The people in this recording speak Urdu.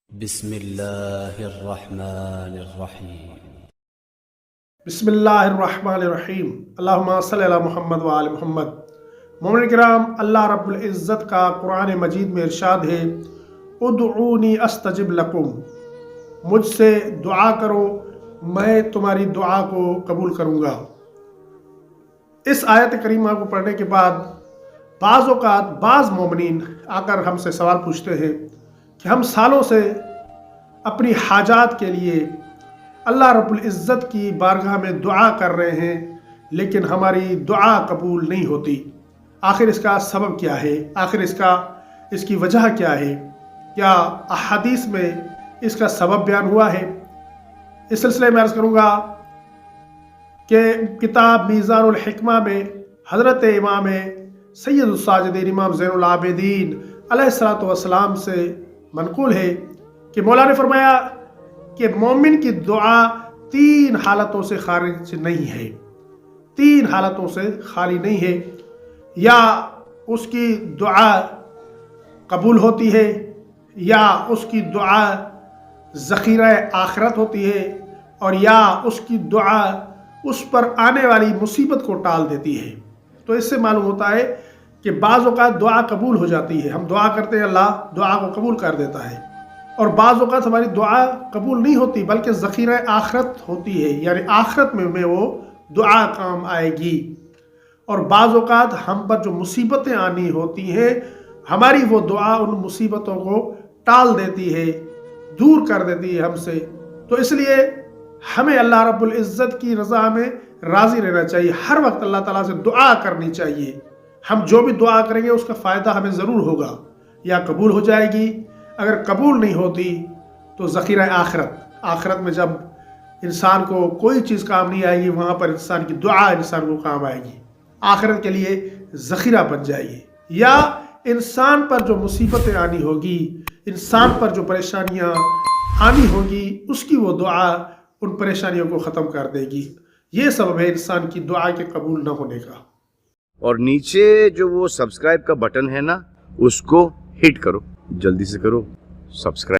بسم اللہ الرحمن الرحیم۔ بسم اللہ الرحمن الرحیم۔ اللہم صلی علی محمد و آل محمد۔ مومن کرام، اللہ رب العزت کا قرآن مجید میں ارشاد ہے، ادعونی استجب لکم، مجھ سے دعا کرو میں تمہاری دعا کو قبول کروں گا۔ اس آیت کریمہ کو پڑھنے کے بعد بعض اوقات بعض مومنین آ کر ہم سے سوال پوچھتے ہیں کہ ہم سالوں سے اپنی حاجات کے لیے اللہ رب العزت کی بارگاہ میں دعا کر رہے ہیں، لیکن ہماری دعا قبول نہیں ہوتی۔ آخر اس کا سبب کیا ہے؟ آخر اس کی وجہ کیا ہے؟ کیا احادیث میں اس کا سبب بیان ہوا ہے؟ اس سلسلے میں عرض کروں گا کہ کتاب میزان الحکمہ میں حضرت امام سید الساجدین امام زین العابدین علیہ الصلوۃ والسلام سے منقول ہے کہ مولا نے فرمایا کہ مومن کی دعا تین حالتوں سے خارج نہیں ہے، تین حالتوں سے خالی نہیں ہے۔ یا اس کی دعا قبول ہوتی ہے، یا اس کی دعا ذخیرہ آخرت ہوتی ہے، اور یا اس کی دعا اس پر آنے والی مصیبت کو ٹال دیتی ہے۔ تو اس سے معلوم ہوتا ہے کہ بعض اوقات دعا قبول ہو جاتی ہے، ہم دعا کرتے ہیں اللہ دعا کو قبول کر دیتا ہے، اور بعض اوقات ہماری دعا قبول نہیں ہوتی بلکہ ذخیرہ آخرت ہوتی ہے، یعنی آخرت میں وہ دعا کام آئے گی۔ اور بعض اوقات ہم پر جو مصیبتیں آنی ہوتی ہیں، ہماری وہ دعا ان مصیبتوں کو ٹال دیتی ہے، دور کر دیتی ہے ہم سے۔ تو اس لیے ہمیں اللہ رب العزت کی رضا میں راضی رہنا چاہیے، ہر وقت اللہ تعالیٰ سے دعا کرنی چاہیے۔ ہم جو بھی دعا کریں گے اس کا فائدہ ہمیں ضرور ہوگا، یا قبول ہو جائے گی، اگر قبول نہیں ہوتی تو ذخیرہ آخرت میں جب انسان کو کوئی چیز کام نہیں آئے گی، وہاں پر انسان کی دعا انسان کو کام آئے گی، آخرت کے لیے ذخیرہ بن جائے گی۔ یا انسان پر جو مصیبتیں آنی ہوگی، انسان پر جو پریشانیاں آنی ہوگی، اس کی وہ دعا ان پریشانیوں کو ختم کر دے گی۔ یہ سبب ہے انسان کی دعا کے قبول نہ ہونے کا۔ اور نیچے جو وہ سبسکرائب کا بٹن ہے نا، اس کو ہٹ کرو، جلدی سے کرو سبسکرائب۔